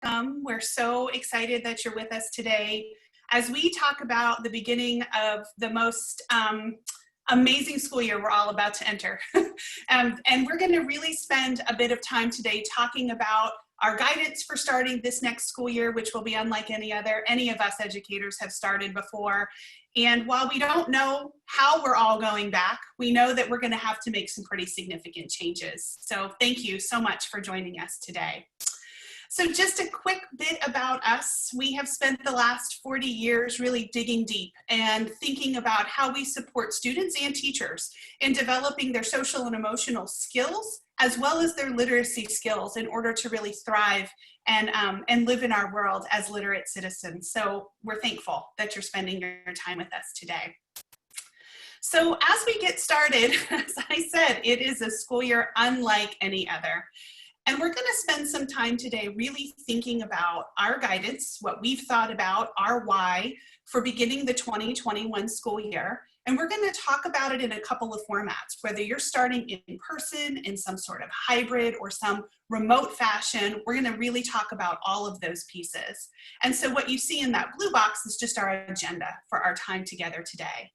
welcome. We're so excited that you're with us today as we talk about the beginning of the most amazing school year we're all about to enter. And we're going to really spend a bit of time today talking about our guidance for starting this next school year, which will be unlike any of us educators have started before. And while we don't know how we're all going back, we know that we're going to have to make some pretty significant changes. So thank you so much for joining us today. So just a quick bit about us. We have spent the last 40 years really digging deep and thinking about how we support students and teachers in developing their social and emotional skills, as well as their literacy skills in order to really thrive and live in our world as literate citizens. So we're thankful that you're spending your time with us today. So as we get started, as I said, it is a school year unlike any other. And we're going to spend some time today really thinking about our guidance, what we've thought about, our why for beginning the 2021 school year. And we're going to talk about it in a couple of formats, whether you're starting in person, in some sort of hybrid or some remote fashion. We're going to really talk about all of those pieces. And so what you see in that blue box is just our agenda for our time together today.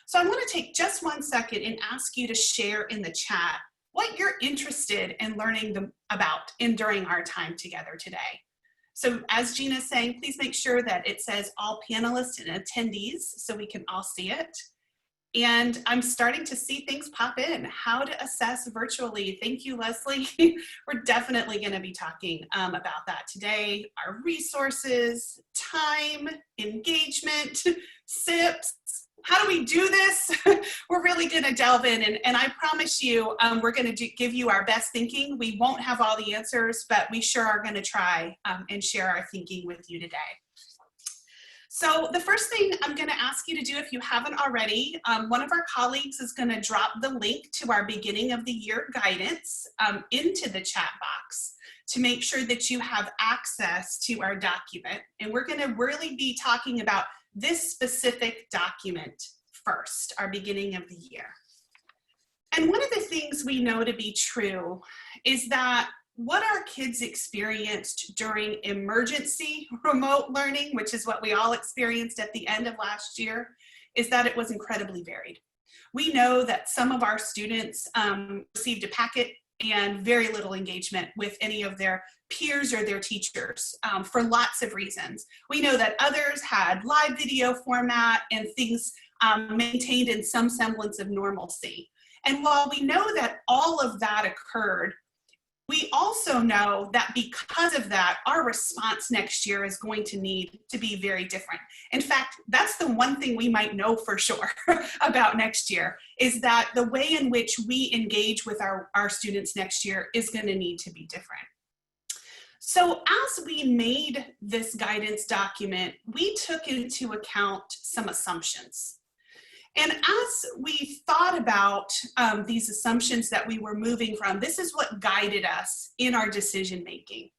So I'm going to take just 1 second and ask you to share in the chat what you're interested in learning about during our time together today. So as Gina's saying, please make sure that it says all panelists and attendees so we can all see it. And I'm starting to see things pop in. How to assess virtually. Thank you, Leslie. We're definitely going to be talking about that today. Our resources, time, engagement, SIPs. How do we do this? We're really going to delve in, and I promise you, we're going to give you our best thinking. We won't have all the answers, but we sure are going to try and share our thinking with you today. So the first thing I'm going to ask you to do, if you haven't already, one of our colleagues is going to drop the link to our beginning of the year guidance into the chat box to make sure that you have access to our document. And we're going to really be talking about this specific document first, our beginning of the year. And one of the things we know to be true is that what our kids experienced during emergency remote learning, which is what we all experienced at the end of last year, is that it was incredibly varied. We know that some of our students received a packet and very little engagement with any of their peers or their teachers for lots of reasons. We know that others had live video format and things maintained in some semblance of normalcy. And while we know that all of that occurred, we also know that because of that, our response next year is going to need to be very different. In fact, that's the one thing we might know for sure about next year, is that the way in which we engage with our students next year is going to need to be different. So as we made this guidance document, we took into account some assumptions. And as we thought about these assumptions that we were moving from, this is what guided us in our decision making.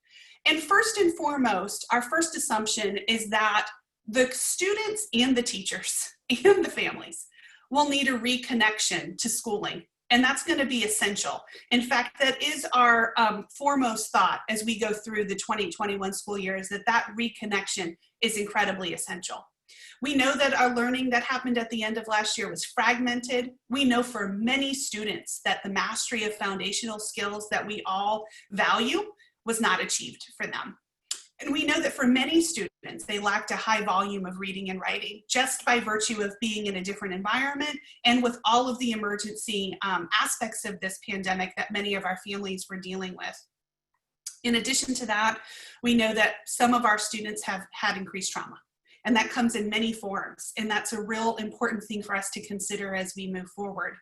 And first and foremost, our first assumption is that the students and the teachers and the families will need a reconnection to schooling. And that's going to be essential. In fact, that is our foremost thought as we go through the 2021 school year, is that reconnection is incredibly essential. We know that our learning that happened at the end of last year was fragmented. We know for many students that the mastery of foundational skills that we all value was not achieved for them. And we know that for many students, they lacked a high volume of reading and writing just by virtue of being in a different environment and with all of the emergency aspects of this pandemic that many of our families were dealing with. In addition to that, we know that some of our students have had increased trauma. And that comes in many forms. And that's a real important thing for us to consider as we move forward.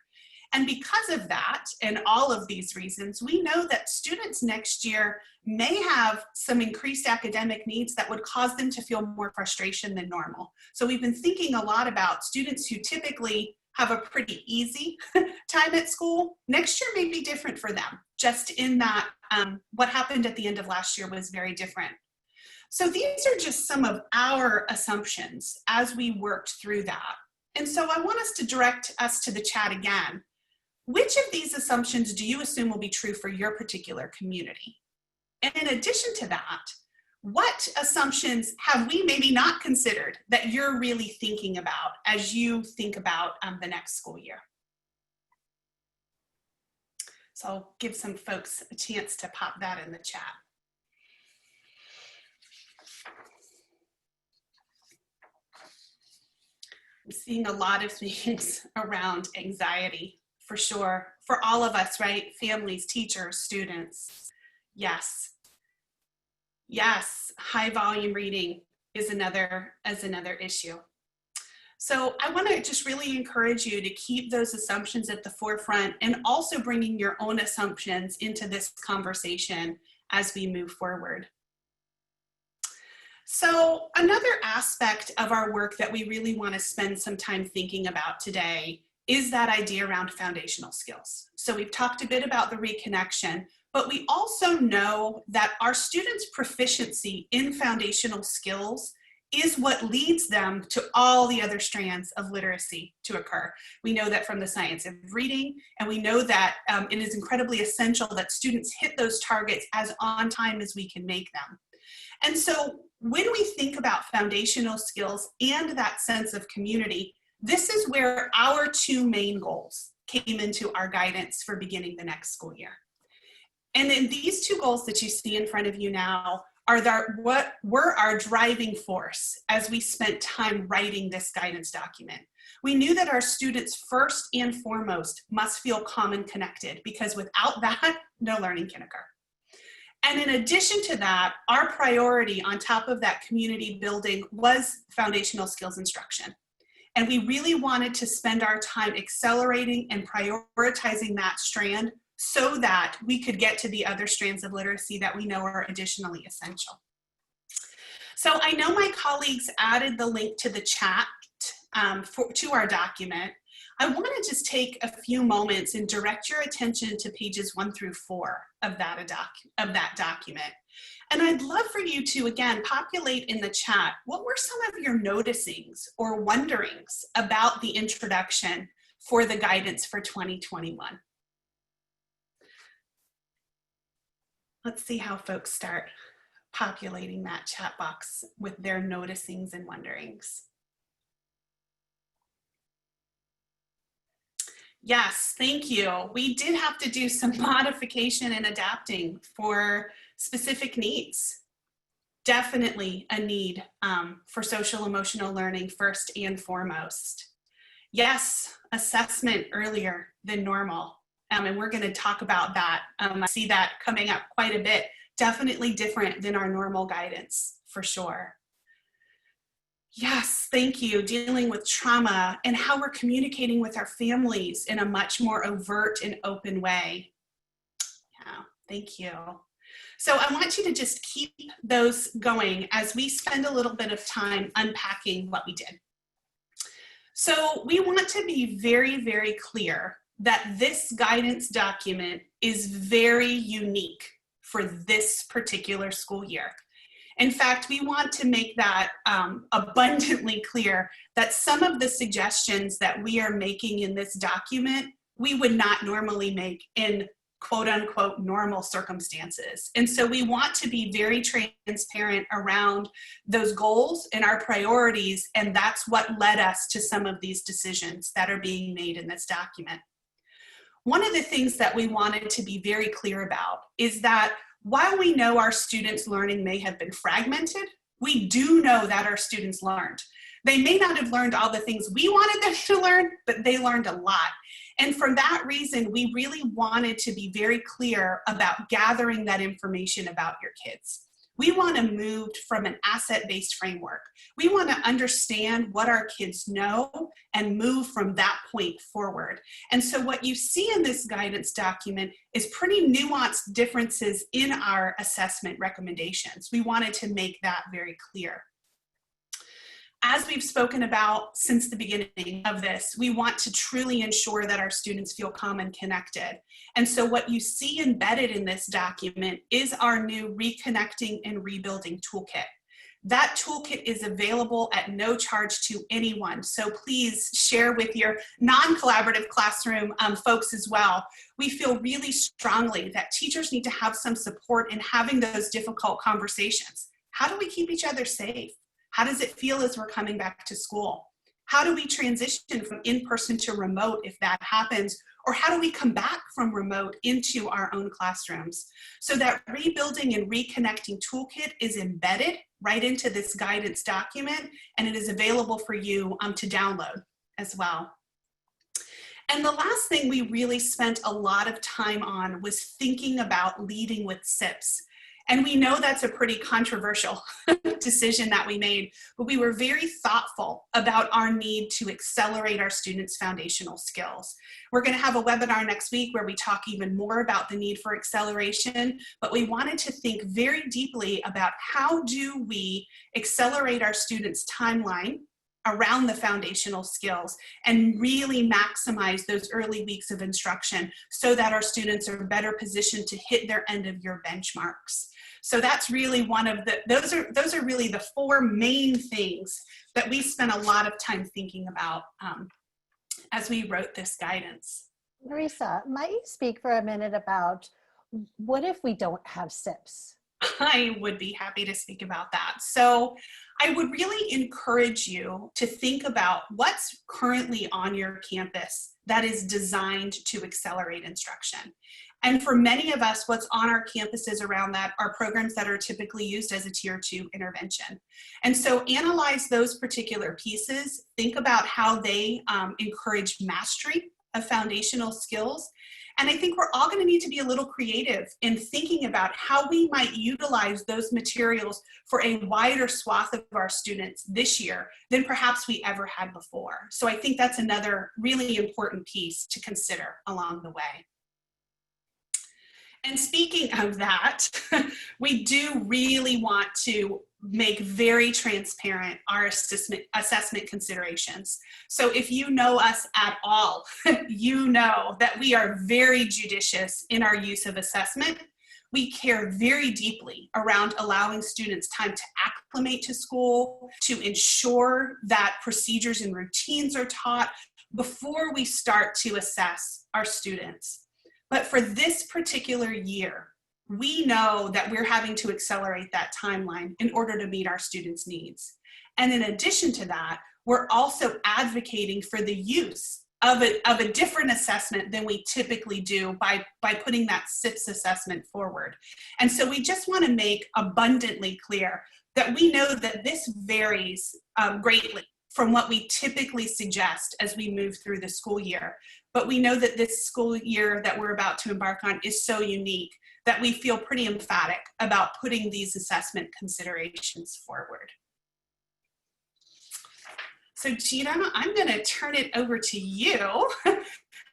And because of that, and all of these reasons, we know that students next year may have some increased academic needs that would cause them to feel more frustration than normal. So we've been thinking a lot about students who typically have a pretty easy time at school. Next year may be different for them, just in that what happened at the end of last year was very different. So these are just some of our assumptions as we worked through that. And so I want us to direct us to the chat again. Which of these assumptions do you assume will be true for your particular community? And in addition to that, what assumptions have we maybe not considered that you're really thinking about as you think about the next school year? So I'll give some folks a chance to pop that in the chat. I'm seeing a lot of things around anxiety, for sure, for all of us, right? Families, teachers, students. Yes. Yes, high volume reading is another issue. So I want to just really encourage you to keep those assumptions at the forefront and also bringing your own assumptions into this conversation as we move forward. So another aspect of our work that we really want to spend some time thinking about today is that idea around foundational skills. So we've talked a bit about the reconnection, but we also know that our students' proficiency in foundational skills is what leads them to all the other strands of literacy to occur. We know that from the science of reading, and we know that it is incredibly essential that students hit those targets as on time as we can make them. And so when we think about foundational skills and that sense of community, this is where our two main goals came into our guidance for beginning the next school year. And then these two goals that you see in front of you now are what were our driving force as we spent time writing this guidance document. We knew that our students first and foremost must feel calm and connected, because without that, no learning can occur. And in addition to that, our priority on top of that community building was foundational skills instruction. And we really wanted to spend our time accelerating and prioritizing that strand so that we could get to the other strands of literacy that we know are additionally essential. So I know my colleagues added the link to the chat to our document. I want to just take a few moments and direct your attention to pages 1 through 4 of that document. And I'd love for you to, again, populate in the chat, what were some of your noticings or wonderings about the introduction for the guidance for 2021? Let's see how folks start populating that chat box with their noticings and wonderings. Yes, thank you. We did have to do some modification and adapting for specific needs. Definitely a need for social emotional learning first and foremost. Yes, assessment earlier than normal. And we're going to talk about that. I see that coming up quite a bit. Definitely different than our normal guidance, for sure. Yes, thank you. Dealing with trauma and how we're communicating with our families in a much more overt and open way. Yeah, thank you. So I want you to just keep those going as we spend a little bit of time unpacking what we did. So we want to be very, very clear that this guidance document is very unique for this particular school year. In fact, we want to make that abundantly clear that some of the suggestions that we are making in this document, we would not normally make in quote unquote normal circumstances. And so we want to be very transparent around those goals and our priorities, and that's what led us to some of these decisions that are being made in this document. One of the things that we wanted to be very clear about is that while we know our students' learning may have been fragmented, we do know that our students learned. They may not have learned all the things we wanted them to learn, but they learned a lot. And for that reason, we really wanted to be very clear about gathering that information about your kids. We want to move from an asset-based framework. We want to understand what our kids know and move from that point forward. And so what you see in this guidance document is pretty nuanced differences in our assessment recommendations. We wanted to make that very clear. As we've spoken about since the beginning of this, we want to truly ensure that our students feel calm and connected. And so what you see embedded in this document is our new Reconnecting and Rebuilding Toolkit. That toolkit is available at no charge to anyone. So please share with your non-collaborative classroom folks as well. We feel really strongly that teachers need to have some support in having those difficult conversations. How do we keep each other safe? How does it feel as we're coming back to school? How do we transition from in-person to remote if that happens? Or how do we come back from remote into our own classrooms? So that rebuilding and reconnecting toolkit is embedded right into this guidance document, and it is available for you to download as well. And the last thing we really spent a lot of time on was thinking about leading with SIPs. And we know that's a pretty controversial decision that we made, but we were very thoughtful about our need to accelerate our students' foundational skills. We're going to have a webinar next week where we talk even more about the need for acceleration, but we wanted to think very deeply about how do we accelerate our students' timeline around the foundational skills and really maximize those early weeks of instruction so that our students are better positioned to hit their end of year benchmarks. So that's really one of the, those are really the four main things that we spent a lot of time thinking about as we wrote this guidance. Marisa, might you speak for a minute about what if we don't have SIPs? I would be happy to speak about that. So I would really encourage you to think about what's currently on your campus that is designed to accelerate instruction. And for many of us, what's on our campuses around that are programs that are typically used as a tier 2 intervention. And so analyze those particular pieces, think about how they encourage mastery of foundational skills. And I think we're all going to need to be a little creative in thinking about how we might utilize those materials for a wider swath of our students this year than perhaps we ever had before. So I think that's another really important piece to consider along the way. And speaking of that, we do really want to make very transparent our assessment considerations. So if you know us at all, you know that we are very judicious in our use of assessment. We care very deeply around allowing students time to acclimate to school, to ensure that procedures and routines are taught before we start to assess our students. But for this particular year, we know that we're having to accelerate that timeline in order to meet our students' needs. And in addition to that, we're also advocating for the use of a different assessment than we typically do by putting that SIPS assessment forward. And so we just want to make abundantly clear that we know that this varies greatly from what we typically suggest as we move through the school year. But we know that this school year that we're about to embark on is so unique that we feel pretty emphatic about putting these assessment considerations forward. So Gina, I'm going to turn it over to you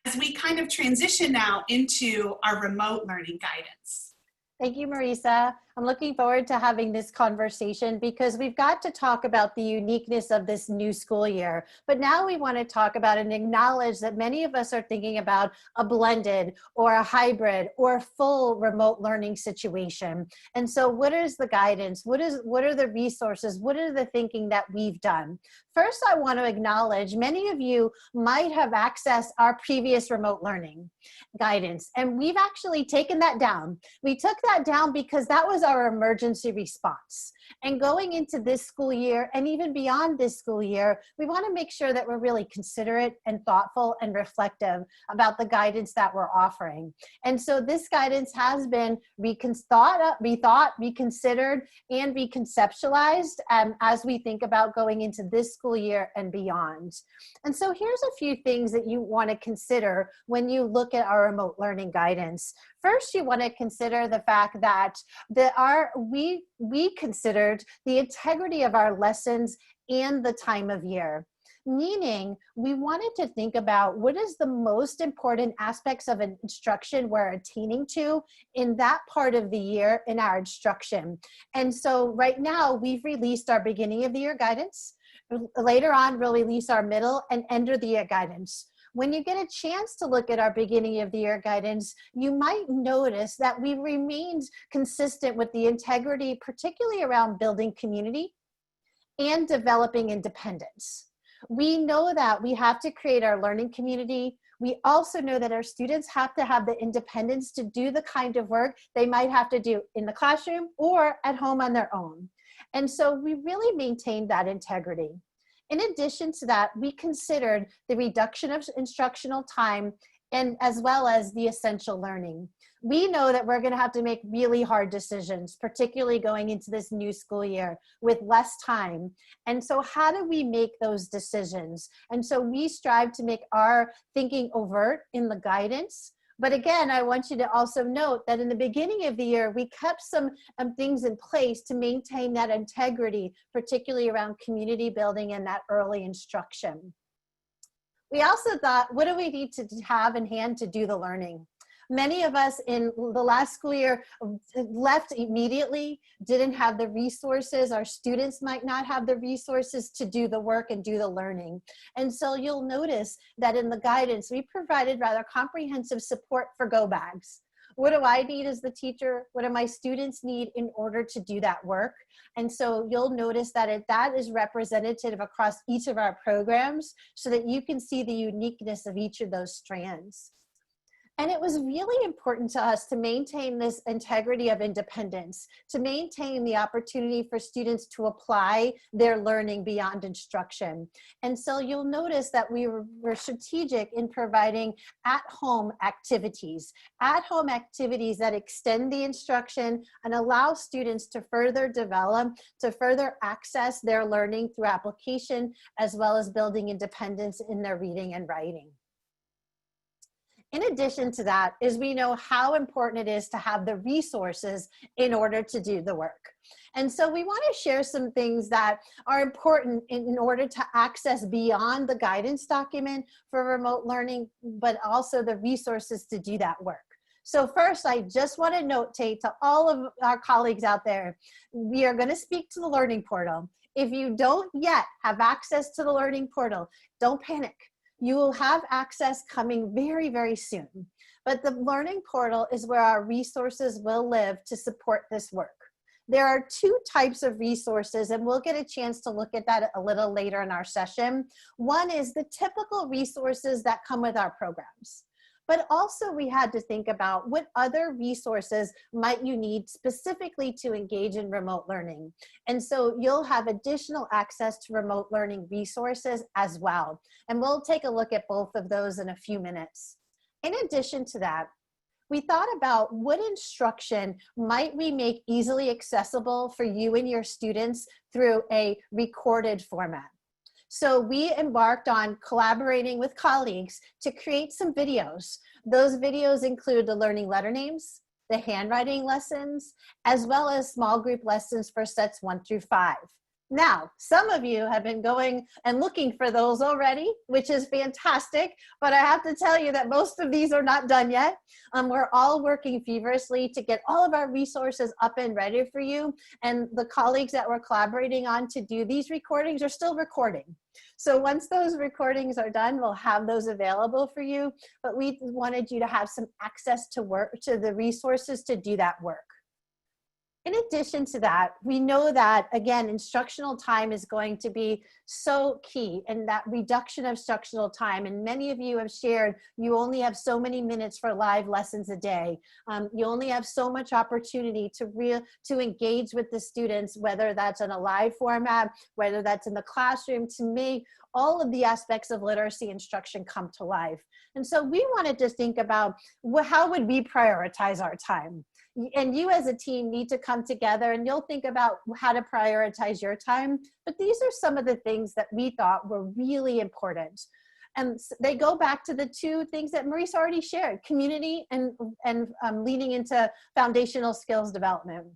as we kind of transition now into our remote learning guidance. Thank you, Marisa. I'm looking forward to having this conversation because we've got to talk about the uniqueness of this new school year. But now we want to talk about and acknowledge that many of us are thinking about a blended or a hybrid or full remote learning situation. And so what is the guidance? What are the resources? What are the thinking that we've done? First, I want to acknowledge many of you might have accessed our previous remote learning guidance, and we've actually taken that down. We took that down because that was our emergency response. And going into this school year and even beyond this school year, we want to make sure that we're really considerate and thoughtful and reflective about the guidance that we're offering. And so this guidance has been rethought, reconsidered, and reconceptualized as we think about going into this school year and beyond. And so here's a few things that you want to consider when you look at our remote learning guidance. First, you want to consider the fact that we considered the integrity of our lessons and the time of year. Meaning, we wanted to think about what is the most important aspects of an instruction we're attaining to in that part of the year in our instruction. And so right now, we've released our beginning of the year guidance. Later on, we'll release our middle and end of the year guidance. When you get a chance to look at our beginning of the year guidance, you might notice that we remained consistent with the integrity, particularly around building community and developing independence. We know that we have to create our learning community. We also know that our students have to have the independence to do the kind of work they might have to do in the classroom or at home on their own. And so we really maintained that integrity. In addition to that, we considered the reduction of instructional time and as well as the essential learning. We know that we're going to have to make really hard decisions, particularly going into this new school year with less time. And so how do we make those decisions? And so we strive to make our thinking overt in the guidance. But again, I want you to also note that in the beginning of the year, we kept some things in place to maintain that integrity, particularly around community building and that early instruction. We also thought, what do we need to have in hand to do the learning? Many of us in the last school year left immediately, didn't have the resources. Our students might not have the resources to do the work and do the learning. And so you'll notice that in the guidance, we provided rather comprehensive support for go bags. What do I need as the teacher? What do my students need in order to do that work? And so you'll notice that that is representative across each of our programs so that you can see the uniqueness of each of those strands. And it was really important to us to maintain this integrity of independence, to maintain the opportunity for students to apply their learning beyond instruction. And so you'll notice that we were strategic in providing at-home activities that extend the instruction and allow students to further develop, to further access their learning through application, as well as building independence in their reading and writing. In addition to that, is we know how important it is to have the resources in order to do the work. And so we want to share some things that are important in order to access beyond the guidance document for remote learning, but also the resources to do that work. So first, I just want to notate to all of our colleagues out there, we are going to speak to the learning portal. If you don't yet have access to the learning portal, don't panic. You will have access coming very, very soon. But the learning portal is where our resources will live to support this work. There are two types of resources, and we'll get a chance to look at that a little later in our session. One is the typical resources that come with our programs. But also we had to think about what other resources might you need specifically to engage in remote learning. And so you'll have additional access to remote learning resources as well. And we'll take a look at both of those in a few minutes. In addition to that, we thought about what instruction might we make easily accessible for you and your students through a recorded format. So we embarked on collaborating with colleagues to create some videos. Those videos include the learning letter names, the handwriting lessons, as well as small group lessons for sets 1 through 5. Now, some of you have been going and looking for those already, which is fantastic, but I have to tell you that most of these are not done yet. We're all working feverishly to get all of our resources up and ready for you, and the colleagues that we're collaborating on to do these recordings are still recording. So once those recordings are done, we'll have those available for you, but we wanted you to have some access to the resources to do that work. In addition to that, we know that, again, instructional time is going to be so key, and that reduction of instructional time, and many of you have shared, you only have so many minutes for live lessons a day. You only have so much opportunity to engage with the students, whether that's in a live format, whether that's in the classroom, to make all of the aspects of literacy instruction come to life. And so we wanted to think about, how would we prioritize our time? And you as a team need to come together, and you'll think about how to prioritize your time. But these are some of the things that we thought were really important. And they go back to the two things that Marisa already shared, community and leaning into foundational skills development.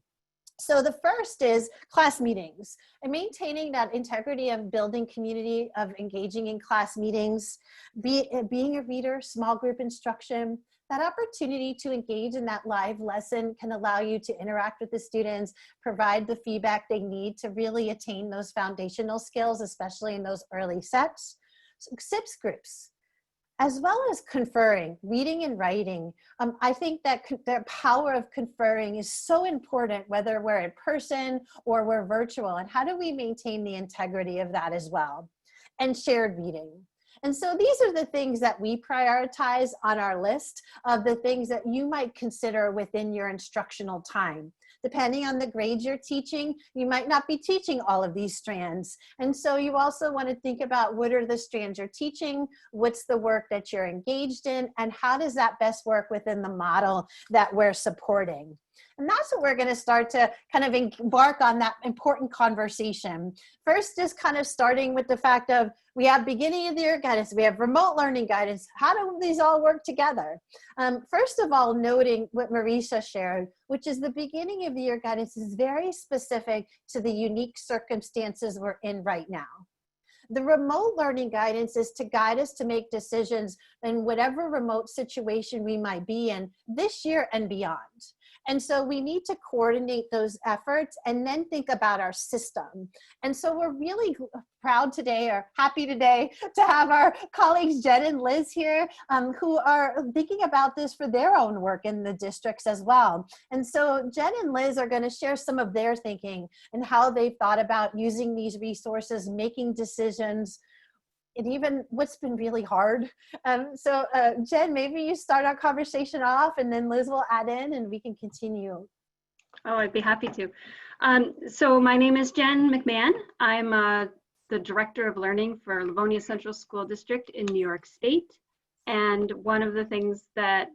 So the first is class meetings, and maintaining that integrity of building community, of engaging in class meetings, being a reader, small group instruction. That opportunity to engage in that live lesson can allow you to interact with the students, provide the feedback they need to really attain those foundational skills, especially in those early sets. SIPS groups, as well as conferring, reading and writing. I think that the power of conferring is so important, whether we're in person or we're virtual, and how do we maintain the integrity of that as well? And shared reading. And so these are the things that we prioritize on our list of the things that you might consider within your instructional time. Depending on the grades you're teaching, you might not be teaching all of these strands. And so you also want to think about what are the strands you're teaching, what's the work that you're engaged in, and how does that best work within the model that we're supporting. And that's what we're going to start to kind of embark on, that important conversation. First, just kind of starting with the fact of, we have beginning of the year guidance, we have remote learning guidance. How do these all work together? First of all, noting what Marisa shared, which is the beginning of the year guidance is very specific to the unique circumstances we're in right now. The remote learning guidance is to guide us to make decisions in whatever remote situation we might be in this year and beyond. And so we need to coordinate those efforts and then think about our system. And so we're really proud today, or happy today, to have our colleagues Jen and Liz here, who are thinking about this for their own work in the districts as well. And so Jen and Liz are going to share some of their thinking and how they've thought about using these resources, making decisions, and even what's been really hard. Jen, maybe you start our conversation off, and then Liz will add in and we can continue. Oh, I'd be happy to. So my name is Jen McMahon. I'm the Director of Learning for Livonia Central School District in New York State. And one of the things that,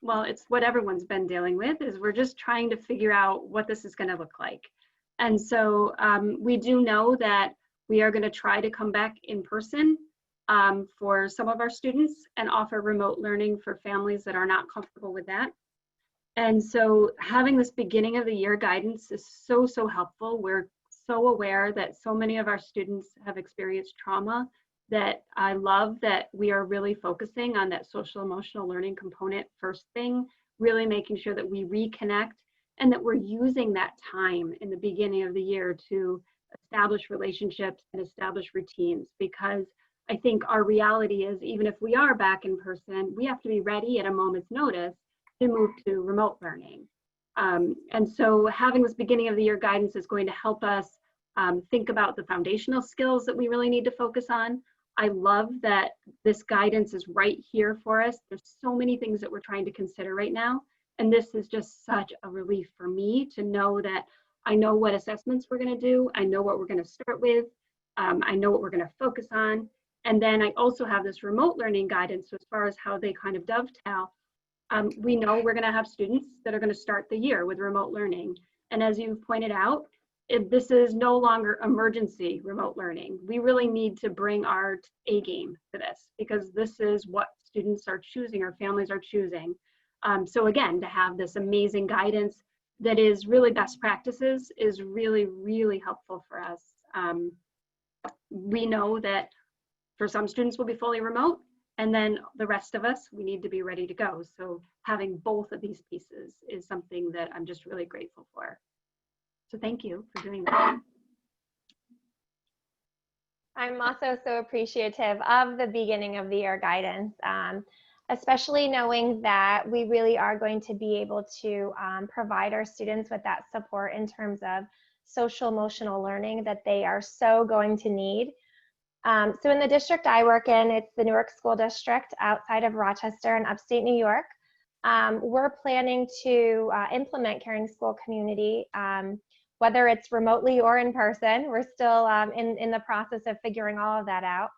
well, it's what everyone's been dealing with, is we're just trying to figure out what this is going to look like. And so we do know that we are going to try to come back in person for some of our students and offer remote learning for families that are not comfortable with that. And so having this beginning of the year guidance is so, so helpful. We're so aware that so many of our students have experienced trauma, that I love that we are really focusing on that social emotional learning component first thing, really making sure that we reconnect and that we're using that time in the beginning of the year to establish relationships and establish routines, because I think our reality is, even if we are back in person, we have to be ready at a moment's notice to move to remote learning. And so having this beginning of the year guidance is going to help us think about the foundational skills that we really need to focus on. I love that this guidance is right here for us. There's so many things that we're trying to consider right now. And this is just such a relief for me to know that I know what assessments we're going to do. I know what we're going to start with. I know what we're going to focus on. And then I also have this remote learning guidance. So as far as how they kind of dovetail, we know we're going to have students that are going to start the year with remote learning. And as you've pointed out, this is no longer emergency remote learning. We really need to bring our A game to this, because this is what students are choosing, or families are choosing. So again, to have this amazing guidance that is really best practices is really, really helpful for us. We know that for some students will be fully remote, and then the rest of us, we need to be ready to go. So having both of these pieces is something that I'm just really grateful for. So thank you for doing that. I'm also so appreciative of the beginning of the year guidance, especially knowing that we really are going to be able to provide our students with that support in terms of social emotional learning that they are so going to need. So in the district I work in, it's the Newark School District outside of Rochester in upstate New York. We're planning to implement Caring School Community, whether it's remotely or in person. We're still in the process of figuring all of that out.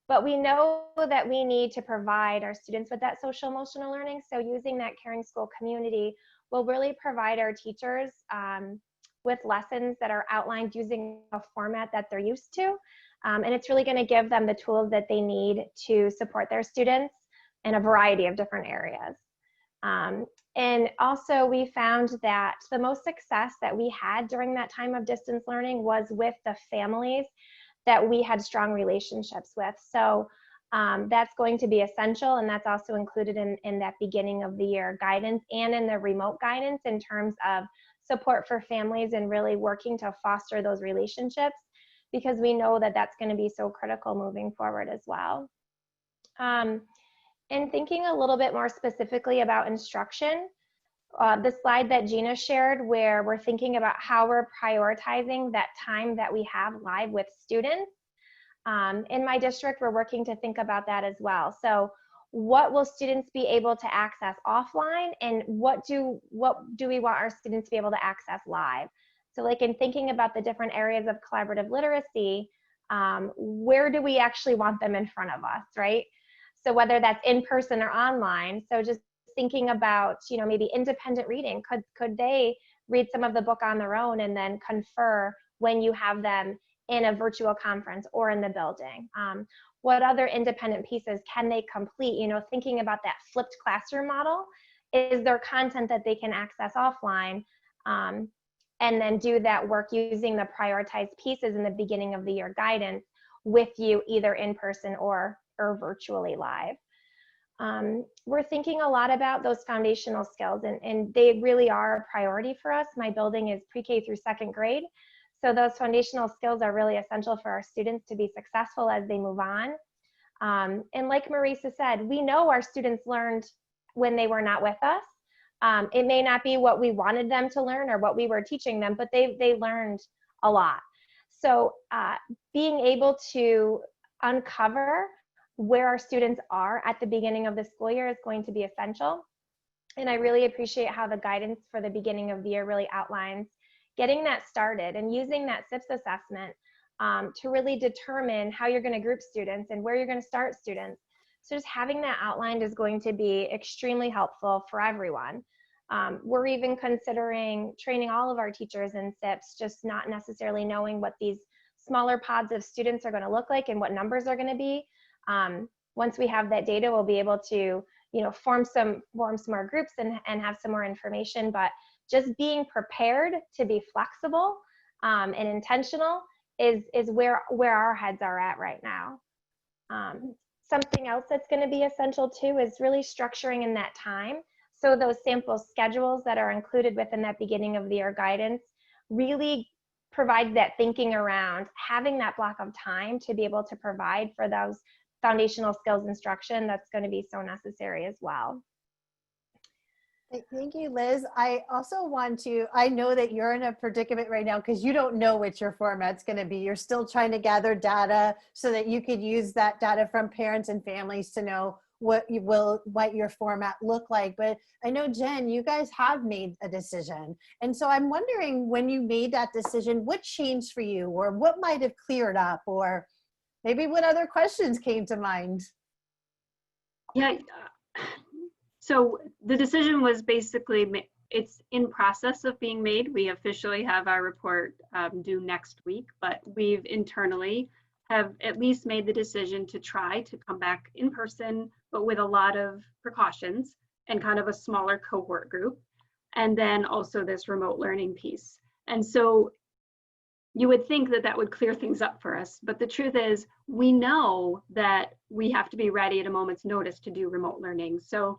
But we know that we need to provide our students with that social emotional learning. So using that Caring School Community will really provide our teachers with lessons that are outlined using a format that they're used to. And it's really going to give them the tools that they need to support their students in a variety of different areas. And also we found that the most success that we had during that time of distance learning was with the families that we had strong relationships with. So that's going to be essential, and that's also included in that beginning of the year guidance and in the remote guidance in terms of support for families and really working to foster those relationships, because we know that that's going to be so critical moving forward as well. And thinking a little bit more specifically about instruction, the slide that Gina shared where we're thinking about how we're prioritizing that time that we have live with students. In my district, we're working to think about that as well. So what will students be able to access offline, and what do we want our students to be able to access live? So like in thinking about the different areas of collaborative literacy, where do we actually want them in front of us, right? So whether that's in person or online, so just thinking about, maybe independent reading, could they read some of the book on their own and then confer when you have them in a virtual conference or in the building? What other independent pieces can they complete? Thinking about that flipped classroom model, is there content that they can access offline, and then do that work using the prioritized pieces in the beginning of the year guidance with you, either in person or virtually live. We're thinking a lot about those foundational skills, and they really are a priority for us. My building is pre-K through second grade. So those foundational skills are really essential for our students to be successful as they move on. And like Marisa said, we know our students learned when they were not with us. It may not be what we wanted them to learn or what we were teaching them, but they learned a lot. So being able to uncover where our students are at the beginning of the school year is going to be essential. And I really appreciate how the guidance for the beginning of the year really outlines getting that started and using that SIPS assessment to really determine how you're going to group students and where you're going to start students. So just having that outlined is going to be extremely helpful for everyone. We're even considering training all of our teachers in SIPS, just not necessarily knowing what these smaller pods of students are going to look like and what numbers are going to be. Once we have that data, we'll be able to, form some more groups and have some more information. But just being prepared to be flexible and intentional is where our heads are at right now. Something else that's going to be essential too is really structuring in that time. So those sample schedules that are included within that beginning of the year guidance really provide that thinking around having that block of time to be able to provide for those foundational skills instruction that's going to be so necessary as well. Thank you, Liz. I also I know that you're in a predicament right now because you don't know what your format's going to be. You're still trying to gather data so that you could use that data from parents and families to know what your format look like. But I know, Jen, you guys have made a decision. And so I'm wondering, when you made that decision, what changed for you, or what might have cleared up, or maybe what other questions came to mind? Yeah. So the decision was basically, it's in process of being made. We officially have our report due next week, but we've internally have at least made the decision to try to come back in person, but with a lot of precautions and kind of a smaller cohort group. And then also this remote learning piece. And so you would think that that would clear things up for us, but the truth is we know that we have to be ready at a moment's notice to do remote learning. So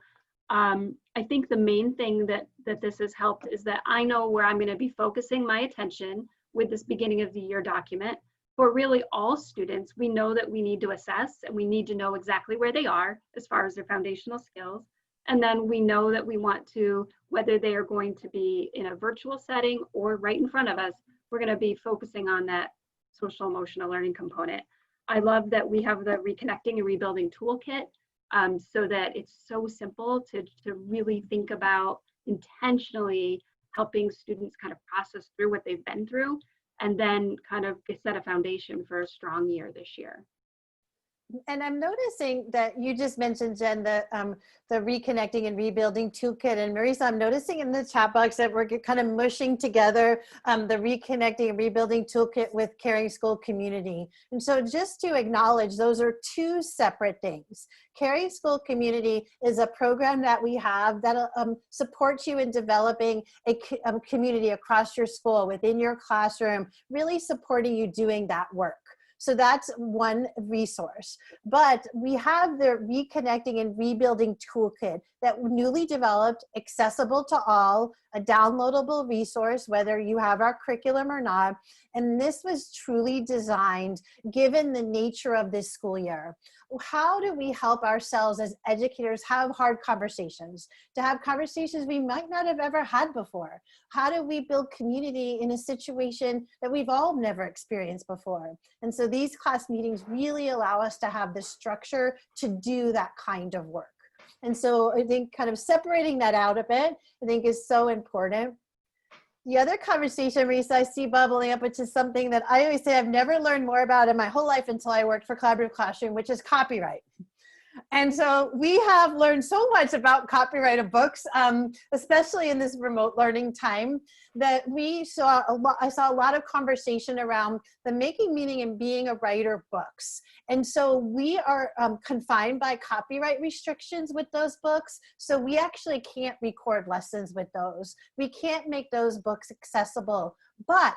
I think the main thing that this has helped is that I know where I'm going to be focusing my attention with this beginning of the year document. For really all students, we know that we need to assess and we need to know exactly where they are as far as their foundational skills. And then we know that we want to, whether they are going to be in a virtual setting or right in front of us, we're going to be focusing on that social emotional learning component. I love that we have the Reconnecting and Rebuilding Toolkit, so that it's so simple to really think about intentionally helping students kind of process through what they've been through and then kind of set a foundation for a strong year this year. And I'm noticing that you just mentioned, Jen, the Reconnecting and Rebuilding Toolkit. And Marisa, I'm noticing in the chat box that we're kind of mushing together the Reconnecting and Rebuilding Toolkit with Caring School Community. And so just to acknowledge, those are two separate things. Caring School Community is a program that we have that supports you in developing a community across your school, within your classroom, really supporting you doing that work. So that's one resource. But we have the Reconnecting and Rebuilding Toolkit that newly developed, accessible to all, a downloadable resource, whether you have our curriculum or not. And this was truly designed, given the nature of this school year. How do we help ourselves as educators have hard conversations, to have conversations we might not have ever had before? How do we build community in a situation that we've all never experienced before? And so these class meetings really allow us to have the structure to do that kind of work. And so I think kind of separating that out a bit, I think is so important. The other conversation, Marisa, I see bubbling up, which is something that I always say I've never learned more about in my whole life until I worked for Collaborative Classroom, which is copyright. And so we have learned so much about copyright of books, especially in this remote learning time, that I saw a lot of conversation around the making meaning and being a writer books. And so we are confined by copyright restrictions with those books. So we actually can't record lessons with those. We can't make those books accessible. But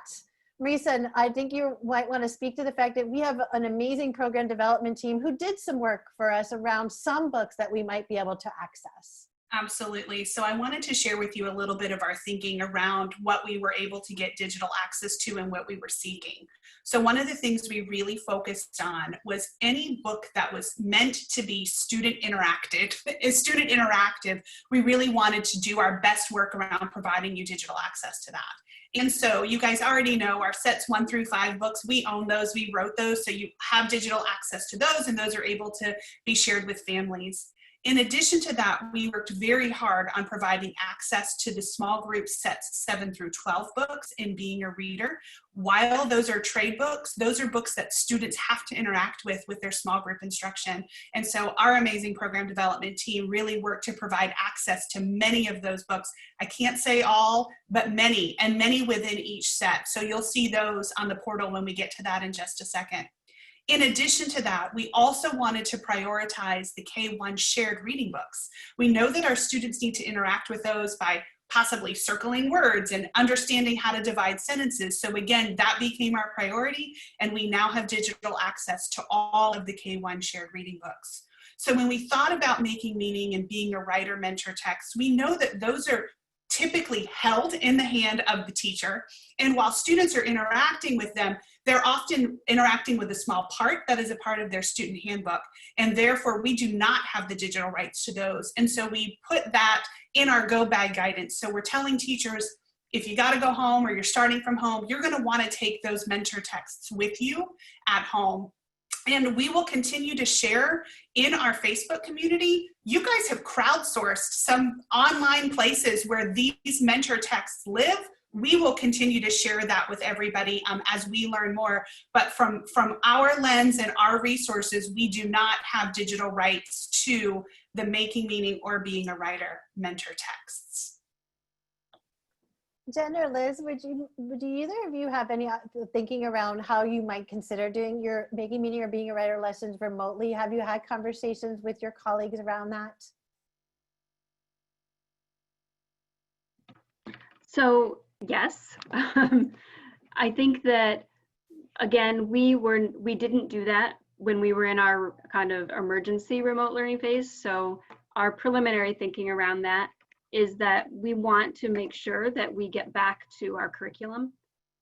Marisa, I think you might want to speak to the fact that we have an amazing program development team who did some work for us around some books that we might be able to access. Absolutely. So I wanted to share with you a little bit of our thinking around what we were able to get digital access to and what we were seeking. So one of the things we really focused on was any book that was meant to be student interactive, we really wanted to do our best work around providing you digital access to that. And so you guys already know our sets 1 through 5 books, we own those, we wrote those, so you have digital access to those, and those are able to be shared with families. In addition to that, we worked very hard on providing access to the small group sets 7 through 12 books in Being a Reader. While those are trade books, those are books that students have to interact with their small group instruction. And so our amazing program development team really worked to provide access to many of those books. I can't say all, but many, and many within each set. So you'll see those on the portal when we get to that in just a second. In addition to that, we also wanted to prioritize the K-1 shared reading books. We know that our students need to interact with those by possibly circling words and understanding how to divide sentences. So again, that became our priority, and we now have digital access to all of the K-1 shared reading books. So when we thought about making meaning and being a writer mentor text, we know that those are typically held in the hand of the teacher. And while students are interacting with them, they're often interacting with a small part that is a part of their student handbook. And therefore, we do not have the digital rights to those. And so we put that in our go bag guidance. So we're telling teachers, if you got to go home or you're starting from home, you're going to want to take those mentor texts with you at home. And we will continue to share in our Facebook community. You guys have crowdsourced some online places where these mentor texts live. We will continue to share that with everybody as we learn more. But from our lens and our resources, we do not have digital rights to the Making Meaning or Being a Writer mentor texts. Jen or Liz, would either of you have any thinking around how you might consider doing your Making Meaning or Being a Writer lessons remotely? Have you had conversations with your colleagues around that? So yes, I think that, again, we didn't do that when we were in our kind of emergency remote learning phase. So our preliminary thinking around that is that we want to make sure that we get back to our curriculum.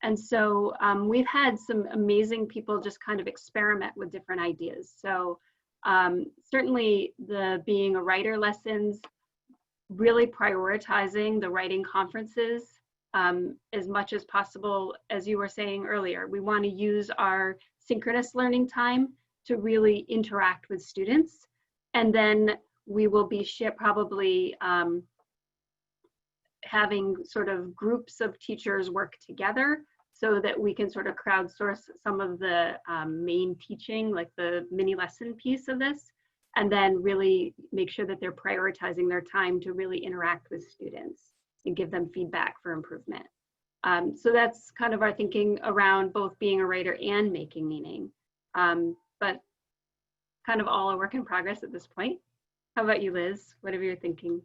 And so we've had some amazing people just kind of experiment with different ideas. So certainly the Being a Writer lessons, really prioritizing the writing conferences as much as possible. As you were saying earlier, we want to use our synchronous learning time to really interact with students. And then we will be probably having sort of groups of teachers work together so that we can sort of crowdsource some of the main teaching, like the mini lesson piece of this, and then really make sure that they're prioritizing their time to really interact with students and give them feedback for improvement. So that's kind of our thinking around both Being a Writer and Making Meaning, but kind of all a work in progress at this point. How about you, Liz? What are you thinking?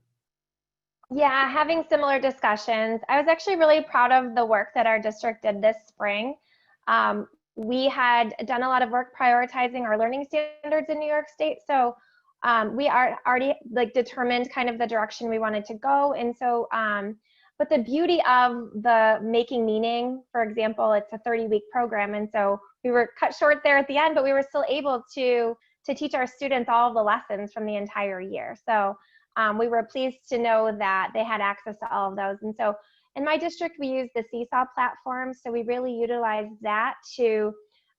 Yeah, having similar discussions. I was actually really proud of the work that our district did this spring. We had done a lot of work prioritizing our learning standards in New York State. So we are already like determined kind of the direction we wanted to go. And so, but the beauty of the Making Meaning, for example, it's a 30-week program. And so we were cut short there at the end, but we were still able to teach our students all of the lessons from the entire year. So we were pleased to know that they had access to all of those. And so in my district, we use the Seesaw platform. So we really utilized that to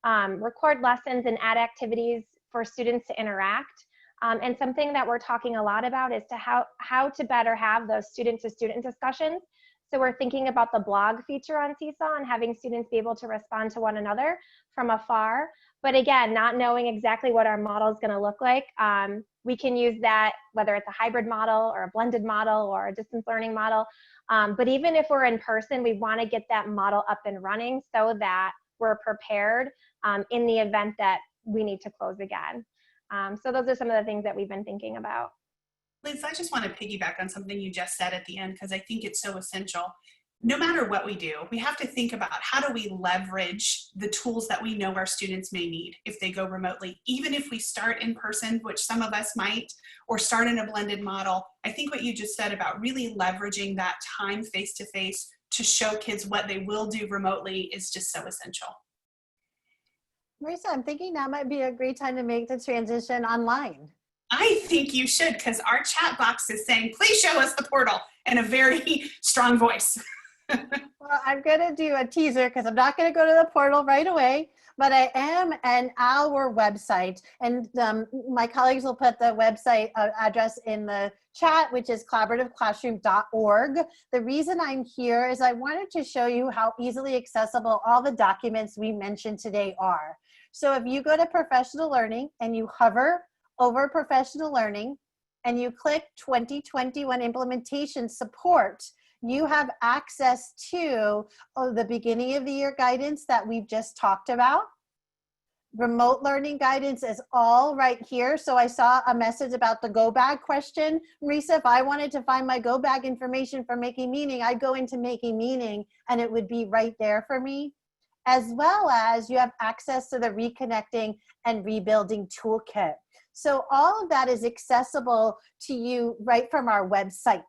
record lessons and add activities for students to interact. And something that we're talking a lot about is how to better have those student-to-student discussions. So we're thinking about the blog feature on Seesaw and having students be able to respond to one another from afar. But again, not knowing exactly what our model is going to look like, we can use that whether it's a hybrid model or a blended model or a distance learning model. But even if we're in person, we want to get that model up and running so that we're prepared in the event that we need to close again. So those are some of the things that we've been thinking about. Liz, I just want to piggyback on something you just said at the end, because I think it's so essential. No matter what we do, we have to think about how do we leverage the tools that we know our students may need if they go remotely, even if we start in person, which some of us might, or start in a blended model. I think what you just said about really leveraging that time face-to-face to show kids what they will do remotely is just so essential. Marisa, I'm thinking that might be a great time to make the transition online. I think you should, because our chat box is saying, please show us the portal in a very strong voice. Well, I'm going to do a teaser because I'm not going to go to the portal right away, but I am on our website, and my colleagues will put the website address in the chat, which is collaborativeclassroom.org. The reason I'm here is I wanted to show you how easily accessible all the documents we mentioned today are. So if you go to professional learning and you hover over professional learning and you click 2021 implementation support, you have access to the beginning of the year guidance that we've just talked about. Remote learning guidance is all right here. So I saw a message about the go bag question. Marisa, if I wanted to find my go bag information for Making Meaning, I'd go into Making Meaning and it would be right there for me. As well as you have access to the Reconnecting and Rebuilding Toolkit. So all of that is accessible to you right from our website.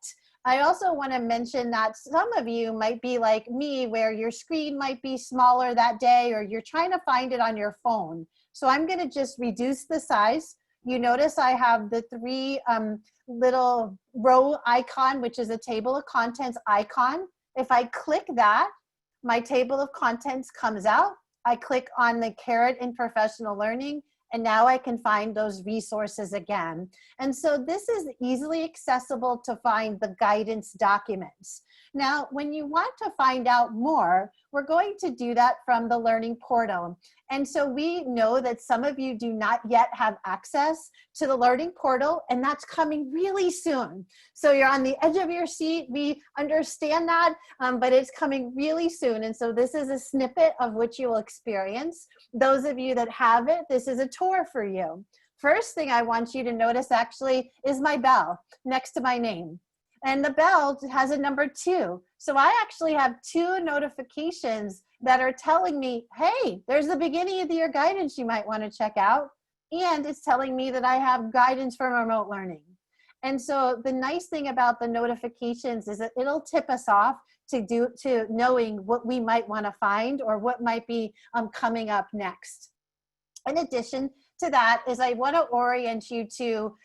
I also want to mention that some of you might be like me, where your screen might be smaller that day, or you're trying to find it on your phone. So I'm going to just reduce the size. You notice I have the three little row icon, which is a table of contents icon. If I click that, my table of contents comes out. I click on the caret in professional learning, and now I can find those resources again. And so this is easily accessible to find the guidance documents. Now, when you want to find out more, we're going to do that from the Learning Portal. And so we know that some of you do not yet have access to the Learning Portal, and that's coming really soon. So you're on the edge of your seat. We understand that, but it's coming really soon. And so this is a snippet of what you will experience. Those of you that have it, this is a tour for you. First thing I want you to notice actually is my bell next to my name. And the bell has a number 2. So I actually have 2 notifications that are telling me, hey, there's the beginning of the year guidance you might want to check out. And it's telling me that I have guidance for remote learning. And so the nice thing about the notifications is that it'll tip us off to knowing what we might want to find or what might be coming up next. In addition to that is I want to orient you to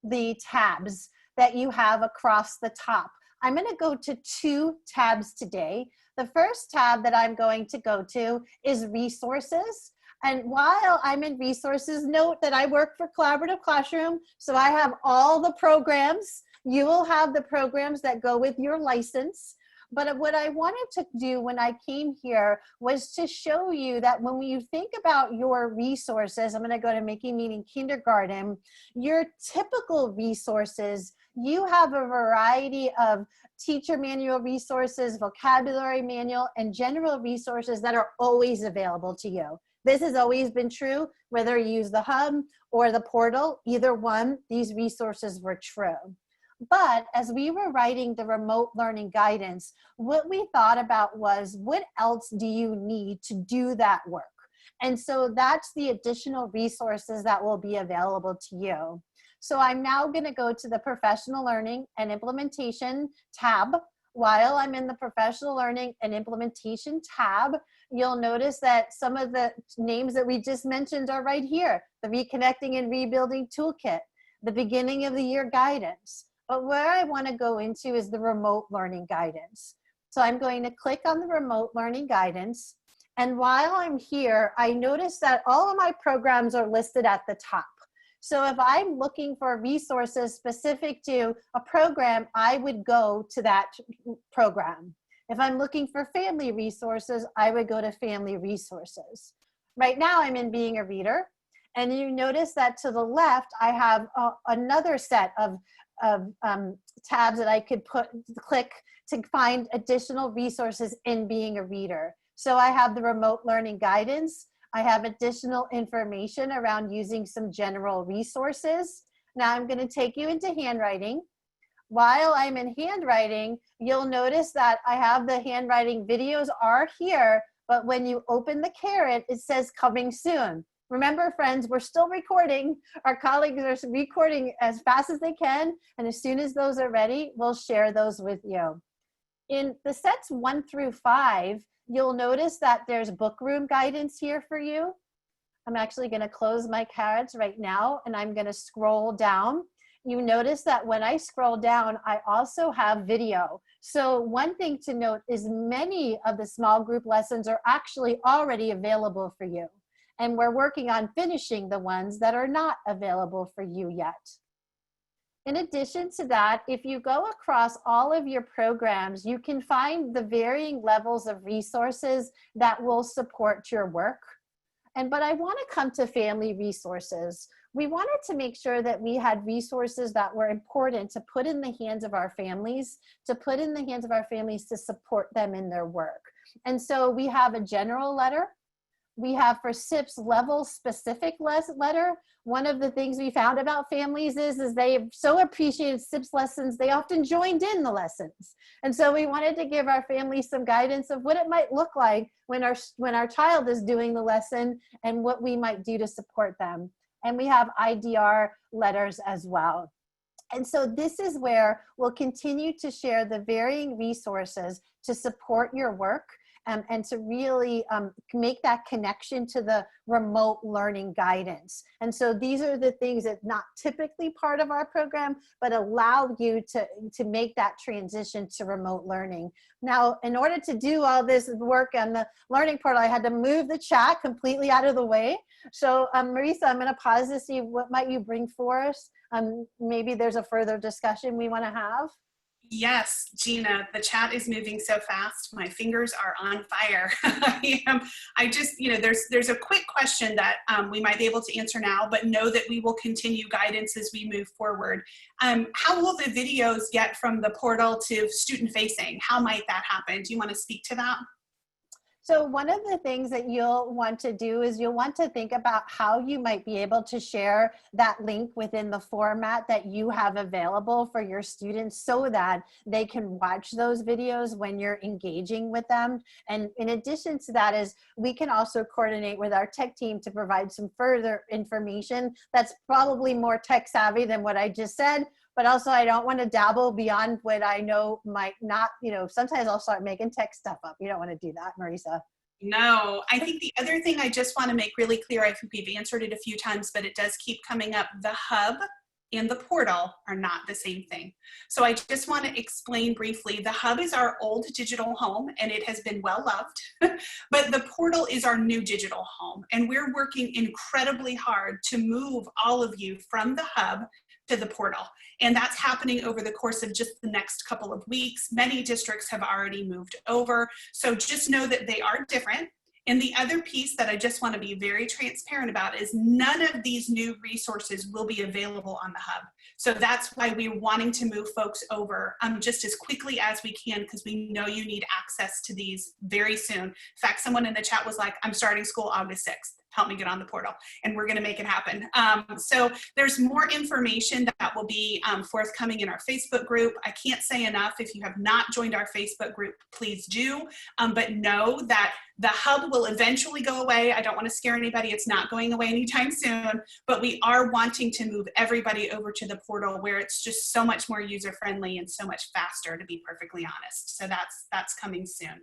the tabs that you have across the top. I'm going to go to 2 tabs today. The first tab that I'm going to go to is resources. And while I'm in resources, note that I work for Collaborative Classroom, so I have all the programs. You will have the programs that go with your license. But what I wanted to do when I came here was to show you that when you think about your resources, I'm going to go to Making Meaning Kindergarten, your typical resources, you have a variety of teacher manual resources, vocabulary manual, and general resources that are always available to you. This has always been true, whether you use the hub or the portal, either one, these resources were true. But as we were writing the remote learning guidance, what we thought about was, what else do you need to do that work? And so that's the additional resources that will be available to you. So I'm now going to go to the Professional Learning and Implementation tab. While I'm in the Professional Learning and Implementation tab, you'll notice that some of the names that we just mentioned are right here. The Reconnecting and Rebuilding Toolkit, the Beginning of the Year Guidance. But where I want to go into is the Remote Learning Guidance. So I'm going to click on the Remote Learning Guidance. And while I'm here, I notice that all of my programs are listed at the top. So if I'm looking for resources specific to a program, I would go to that program. If I'm looking for family resources, I would go to family resources. Right now I'm in Being a Reader, and you notice that to the left, I have another set of tabs that I could click to find additional resources in Being a Reader. So I have the remote learning guidance. I have additional information around using some general resources. Now I'm going to take you into handwriting. While I'm in handwriting, you'll notice that I have the handwriting videos are here, but when you open the caret, it says coming soon. Remember, friends, we're still recording. Our colleagues are recording as fast as they can, and as soon as those are ready, we'll share those with you. In the sets 1 through 5, you'll notice that there's book room guidance here for you. I'm actually going to close my carets right now, and I'm going to scroll down. You notice that when I scroll down, I also have video. So one thing to note is many of the small group lessons are actually already available for you. And we're working on finishing the ones that are not available for you yet. In addition to that, if you go across all of your programs, you can find the varying levels of resources that will support your work. But I want to come to family resources. We wanted to make sure that we had resources that were important to put in the hands of our families, to support them in their work. And so we have a general letter. We have for SIPs level specific letter. One of the things we found about families is they so appreciated SIPs lessons, they often joined in the lessons. And so we wanted to give our families some guidance of what it might look like when our child is doing the lesson and what we might do to support them. And we have IDR letters as well. And so this is where we'll continue to share the varying resources to support your work and to really make that connection to the remote learning guidance. And so these are the things that not typically part of our program, but allow you to make that transition to remote learning. Now, in order to do all this work on the learning portal, I had to move the chat completely out of the way. So Marisa, I'm gonna pause to see what might you bring for us. Maybe there's a further discussion we wanna have. Yes, Gina, the chat is moving so fast. My fingers are on fire. I just, there's a quick question that we might be able to answer now, but know that we will continue guidance as we move forward. How will the videos get from the portal to student facing? How might that happen? Do you want to speak to that? So one of the things that you'll want to do is you'll want to think about how you might be able to share that link within the format that you have available for your students so that they can watch those videos when you're engaging with them. And in addition to that is we can also coordinate with our tech team to provide some further information that's probably more tech savvy than what I just said. But also I don't want to dabble beyond what I know might not, sometimes I'll start making tech stuff up. You don't want to do that, Marisa. No, I think the other thing I just want to make really clear, I think we've answered it a few times, but it does keep coming up. The hub and the portal are not the same thing. So I just want to explain briefly, the hub is our old digital home and it has been well loved, but the portal is our new digital home. And we're working incredibly hard to move all of you from the hub to the portal. And that's happening over the course of just the next couple of weeks. Many districts have already moved over. So just know that they are different. And the other piece that I just want to be very transparent about is none of these new resources will be available on the hub. So that's why we're wanting to move folks over just as quickly as we can, because we know you need access to these very soon. In fact, someone in the chat was like, I'm starting school August 6th. Help me get on the portal, and we're going to make it happen. So there's more information that will be forthcoming in our Facebook group. I can't say enough. If you have not joined our Facebook group, please do. But know that the hub will eventually go away. I don't want to scare anybody. It's not going away anytime soon, but we are wanting to move everybody over to the portal where it's just so much more user-friendly and so much faster, to be perfectly honest. So that's coming soon.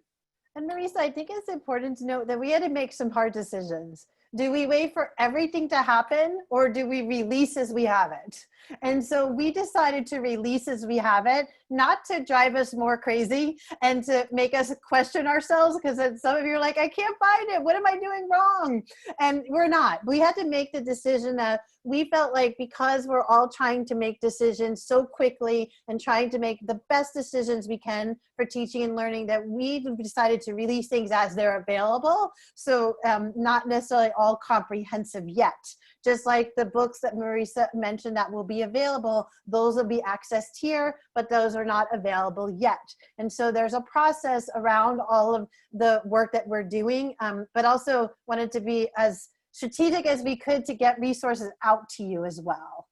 And Marisa, I think it's important to note that we had to make some hard decisions. Do we wait for everything to happen, or do we release as we have it? And so we decided to release as we have it, not to drive us more crazy and to make us question ourselves, because some of you are like, I can't find it. What am I doing wrong? And we're not. We had to make the decision that we felt like, because we're all trying to make decisions so quickly and trying to make the best decisions we can for teaching and learning, that we decided to release things as they're available. So not necessarily all comprehensive yet. Just like the books that Marisa mentioned that will be available, those will be accessed here, but those are not available yet. And so there's a process around all of the work that we're doing, but also wanted to be as strategic as we could to get resources out to you as well.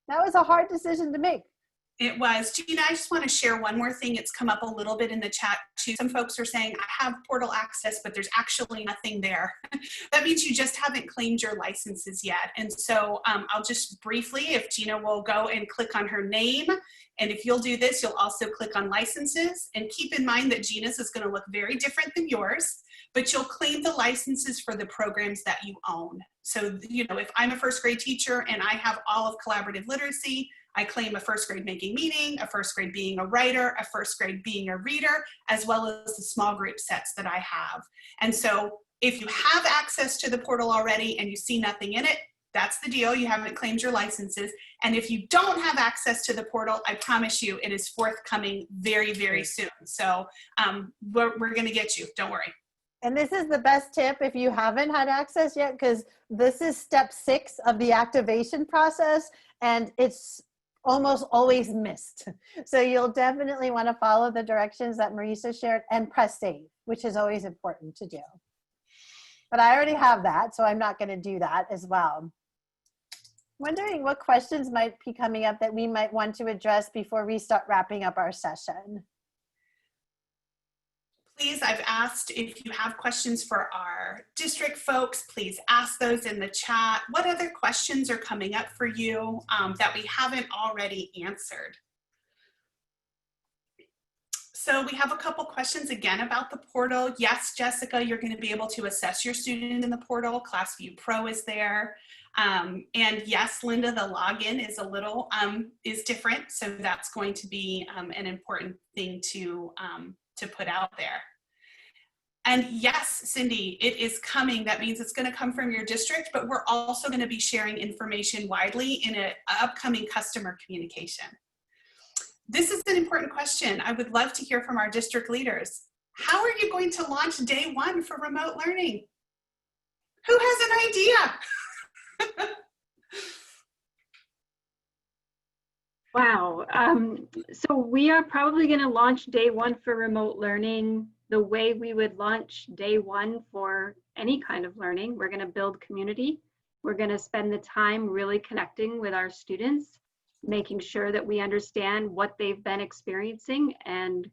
That was a hard decision to make. It was. Gina, I just want to share one more thing. It's come up a little bit in the chat too. Some folks are saying, I have portal access, but there's actually nothing there. That means you just haven't claimed your licenses yet. And so I'll just briefly, if Gina will go and click on her name, and if you'll do this, you'll also click on licenses. And keep in mind that Gina's is going to look very different than yours, but you'll claim the licenses for the programs that you own. So, you know, if I'm a first grade teacher and I have all of collaborative literacy, I claim a first grade making meaning, a first grade being a writer, a first grade being a reader, as well as the small group sets that I have. And so if you have access to the portal already and you see nothing in it, that's the deal. You haven't claimed your licenses. And if you don't have access to the portal, I promise you it is forthcoming very, very soon. So we're going to get you. Don't worry. And this is the best tip if you haven't had access yet, because this is step 6 of the activation process, and it's almost always missed. So you'll definitely want to follow the directions that Marisa shared and press save, which is always important to do. But I already have that, so I'm not going to do that as well. Wondering what questions might be coming up that we might want to address before we start wrapping up our session. Please, I've asked if you have questions for our district folks, please ask those in the chat. What other questions are coming up for you that we haven't already answered? So we have a couple questions again about the portal. Yes, Jessica, you're going to be able to assess your student in the portal. ClassView Pro is there. And yes, Linda, the login is a little, is different. So that's going to be an important thing to put out there. And yes, Cindy, it is coming. That means it's going to come from your district, but we're also going to be sharing information widely in an upcoming customer communication. This is an important question. I would love to hear from our district leaders. How are you going to launch day 1 for remote learning? Who has an idea? Wow. So we are probably going to launch day 1 for remote learning the way we would launch day 1 for any kind of learning. We're going to build community. We're going to spend the time really connecting with our students, making sure that we understand what they've been experiencing, and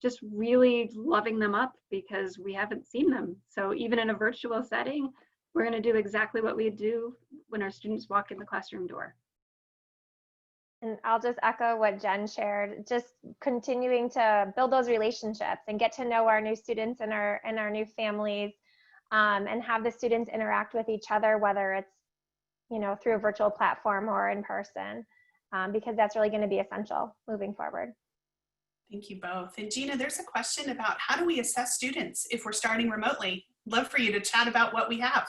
just really loving them up because we haven't seen them. So even in a virtual setting, we're going to do exactly what we do when our students walk in the classroom door. And I'll just echo what Jen shared, just continuing to build those relationships and get to know our new students and our new families, and have the students interact with each other, whether it's, you know, through a virtual platform or in person, because that's really going to be essential moving forward. Thank you both. And Gina, there's a question about how do we assess students if we're starting remotely? Love for you to chat about what we have.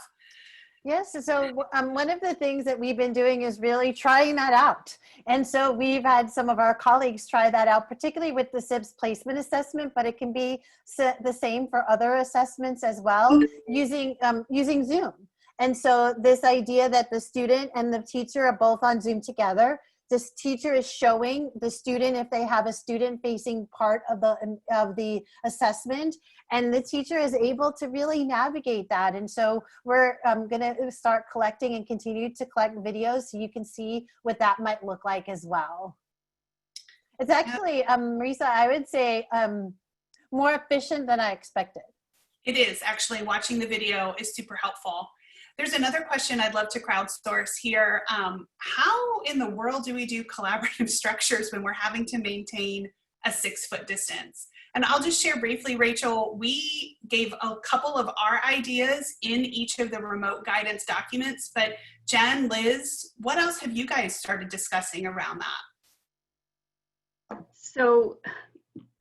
Yes, so one of the things that we've been doing is really trying that out. And so we've had some of our colleagues try that out, particularly with the SIBS placement assessment, but it can be the same for other assessments as well, using Zoom. And so this idea that the student and the teacher are both on Zoom together, this teacher is showing the student if they have a student-facing part of the assessment, and the teacher is able to really navigate that. And so we're going to start collecting and continue to collect videos so you can see what that might look like as well. It's actually, Marisa, I would say more efficient than I expected. It is actually. Watching the video is super helpful. There's another question I'd love to crowdsource here. How in the world do we do collaborative structures when we're having to maintain a 6-foot distance? And I'll just share briefly, Rachel, we gave a couple of our ideas in each of the remote guidance documents, but Jen, Liz, what else have you guys started discussing around that? So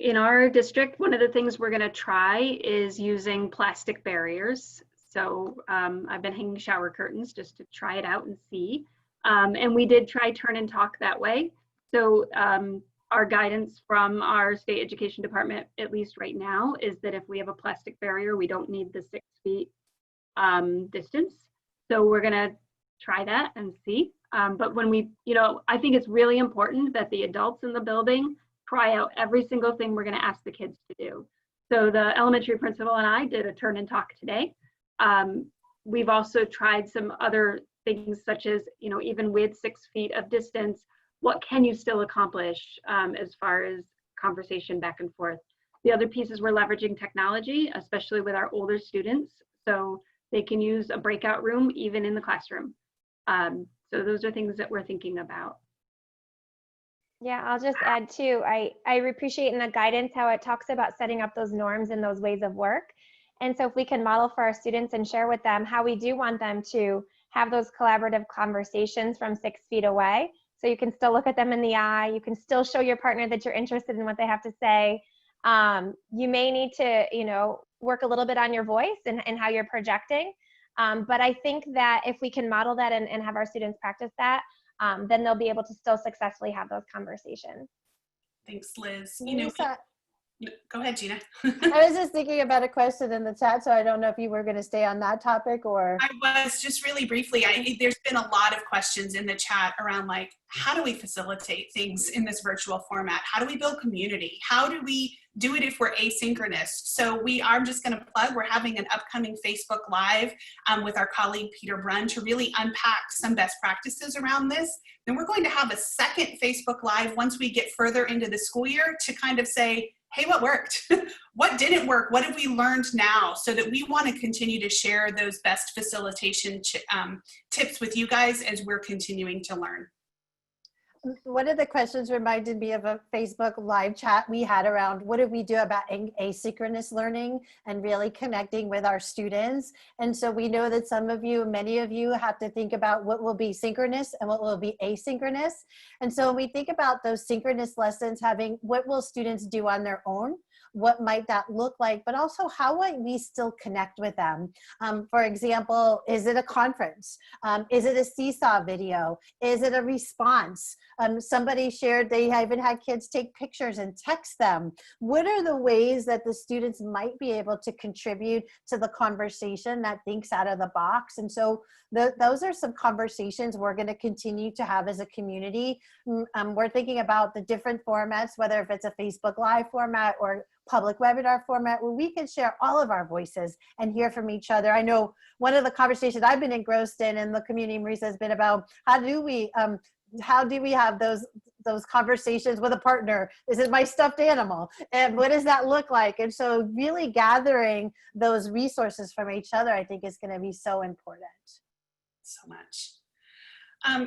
in our district, one of the things we're going to try is using plastic barriers. So I've been hanging shower curtains just to try it out and see. And we did try turn and talk that way. So our guidance from our state education department, at least right now, is that if we have a plastic barrier, we don't need the 6 feet distance. So we're going to try that and see. But when we, I think it's really important that the adults in the building try out every single thing we're going to ask the kids to do. So the elementary principal and I did a turn and talk today. We've also tried some other things such as, even with 6 feet of distance, what can you still accomplish as far as conversation back and forth? The other piece is we're leveraging technology, especially with our older students, so they can use a breakout room even in the classroom. So those are things that we're thinking about. Yeah, I'll just add too, I appreciate in the guidance how it talks about setting up those norms and those ways of work. And so if we can model for our students and share with them how we do want them to have those collaborative conversations from 6 feet away, so you can still look at them in the eye, you can still show your partner that you're interested in what they have to say. You may need to, work a little bit on your voice and how you're projecting. But I think that if we can model that and have our students practice that, then they'll be able to still successfully have those conversations. Thanks, Liz. Lisa, Go ahead, Gina. I was just thinking about a question in the chat, so I don't know if you were going to stay on that topic or. I was just really briefly, there's been a lot of questions in the chat around like, how do we facilitate things in this virtual format? How do we build community? How do we do it if we're asynchronous? So I'm just going to plug, we're having an upcoming Facebook Live with our colleague Peter Brunn to really unpack some best practices around this. Then we're going to have a second Facebook Live once we get further into the school year to kind of say, hey, what worked? What didn't work? What have we learned now? So that we want to continue to share those best facilitation tips with you guys as we're continuing to learn. One of the questions reminded me of a Facebook live chat we had around what do we do about asynchronous learning and really connecting with our students. And so we know that many of you have to think about what will be synchronous and what will be asynchronous. And so when we think about those synchronous lessons, having what will students do on their own? What might that look like, but also how might we still connect with them? For example, is it a conference? Is it a seesaw video? Is it a response? Somebody shared they even had kids take pictures and text them. What are the ways that the students might be able to contribute to the conversation that thinks out of the box? And so those are some conversations we're going to continue to have as a community. We're thinking about the different formats, whether if it's a Facebook Live format or public webinar format, where we can share all of our voices and hear from each other. I know one of the conversations I've been engrossed in the community, Marisa, has been about how do we have those conversations with a partner? Is it my stuffed animal? And what does that look like? And so really gathering those resources from each other, I think is going to be so important. So much.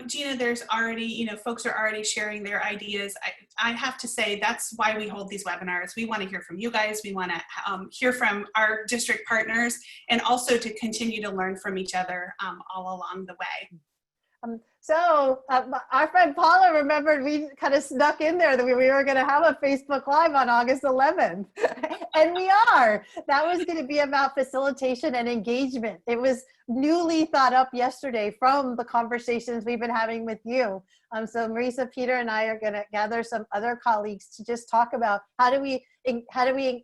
Gina, there's already, folks are already sharing their ideas. I have to say that's why we hold these webinars. We want to hear from you guys. We want to hear from our district partners and also to continue to learn from each other all along the way. So our friend Paula remembered we kind of snuck in there that we were going to have a Facebook Live on August 11th. And we are. That was going to be about facilitation and engagement. It was newly thought up yesterday from the conversations we've been having with you. So Marisa, Peter, and I are going to gather some other colleagues to just talk about how do we engage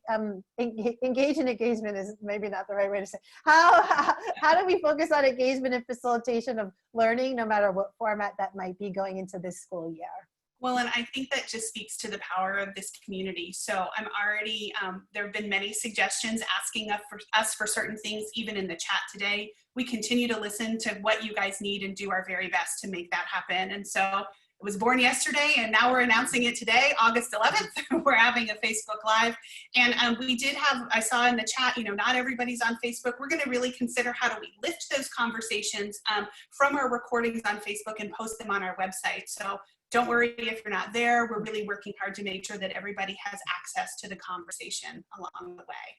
in engagement is maybe not the right way to say. How do we focus on engagement and facilitation of learning, no matter what format that might be going into this school year? Well, and I think that just speaks to the power of this community. So I'm already, there have been many suggestions asking us for certain things, even in the chat today. We continue to listen to what you guys need and do our very best to make that happen. And so it was born yesterday, and now we're announcing it today, August 11th. We're having a Facebook Live. And we did have, I saw in the chat, not everybody's on Facebook. We're going to really consider how do we lift those conversations from our recordings on Facebook and post them on our website. So don't worry if you're not there. We're really working hard to make sure that everybody has access to the conversation along the way.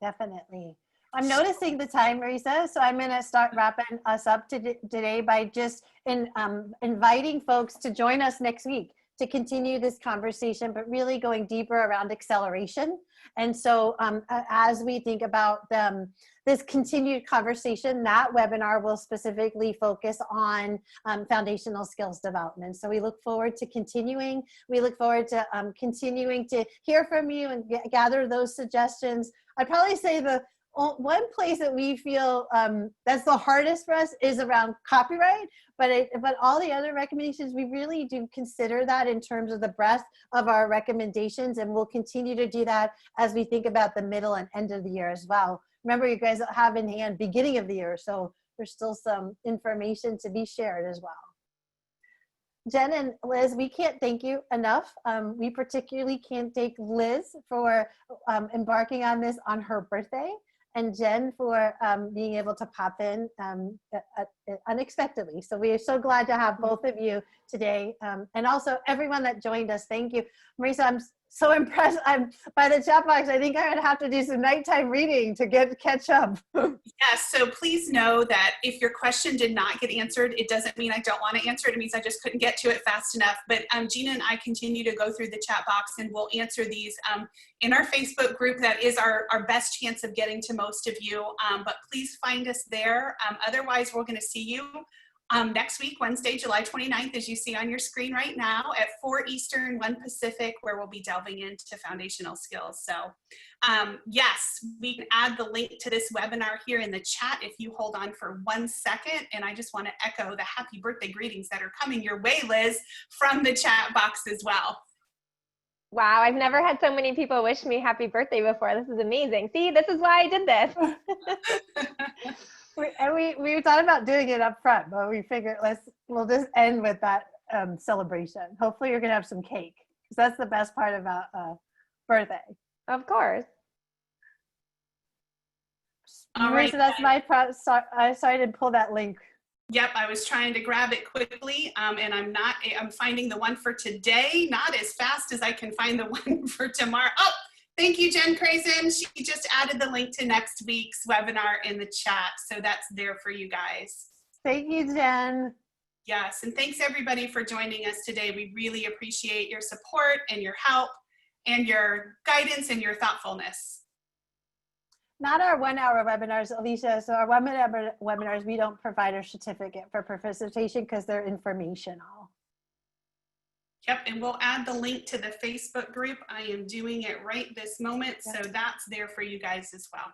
Definitely. I'm noticing the time, Marisa, so I'm going to start wrapping us up today by just inviting folks to join us next week to continue this conversation, but really going deeper around acceleration. And so as we think about this continued conversation, that webinar will specifically focus on foundational skills development. So we look forward to continuing. We look forward to continuing to hear from you and gather those suggestions. I'd probably say the one place that we feel that's the hardest for us is around copyright, but all the other recommendations, we really do consider that in terms of the breadth of our recommendations, and we'll continue to do that as we think about the middle and end of the year as well. Remember, you guys have in hand beginning of the year, so there's still some information to be shared as well. Jen and Liz, we can't thank you enough. We particularly can't thank Liz for embarking on this on her birthday, and Jen for being able to pop in unexpectedly. So we are so glad to have both of you today, and also everyone that joined us. Thank you. Marisa, I'm so impressed. By the chat box, I think I would have to do some nighttime reading to catch up. Yes, so please know that if your question did not get answered, it doesn't mean I don't want to answer it. It means I just couldn't get to it fast enough. But Gina and I continue to go through the chat box, and we'll answer these in our Facebook group. That is our best chance of getting to most of you. But please find us there. Otherwise, we're going to see you next week, Wednesday, July 29th, as you see on your screen right now at 4 Eastern, 1 Pacific, where we'll be delving into foundational skills. So yes, we can add the link to this webinar here in the chat if you hold on for 1 second. And I just want to echo the happy birthday greetings that are coming your way, Liz, from the chat box as well. Wow, I've never had so many people wish me happy birthday before. This is amazing. See, this is why I did this. We thought about doing it up front, but we figured we'll just end with that celebration. Hopefully you're gonna have some cake, because that's the best part about birthday. Of course. All right. So that's my sorry I didn't pull that link. Yep, I was trying to grab it quickly, and I'm finding the one for today, not as fast as I can find the one for tomorrow. Oh, thank you, Jen Crazen. She just added the link to next week's webinar in the chat, so that's there for you guys. Thank you, Jen. Yes, and thanks everybody for joining us today. We really appreciate your support and your help and your guidance and your thoughtfulness. Not our 1 hour webinars, Alicia. So our webinars, we don't provide a certificate for participation because they're informational. Yep, and we'll add the link to the Facebook group. I am doing it right this moment, so that's there for you guys as well.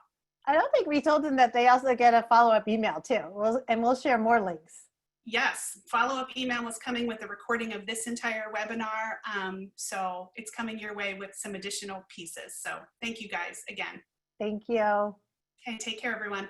I don't think we told them that they also get a follow-up email too. We'll share more links. Yes, follow-up email is coming with the recording of this entire webinar. So it's coming your way with some additional pieces. So thank you guys again. Thank you. Okay, take care, everyone.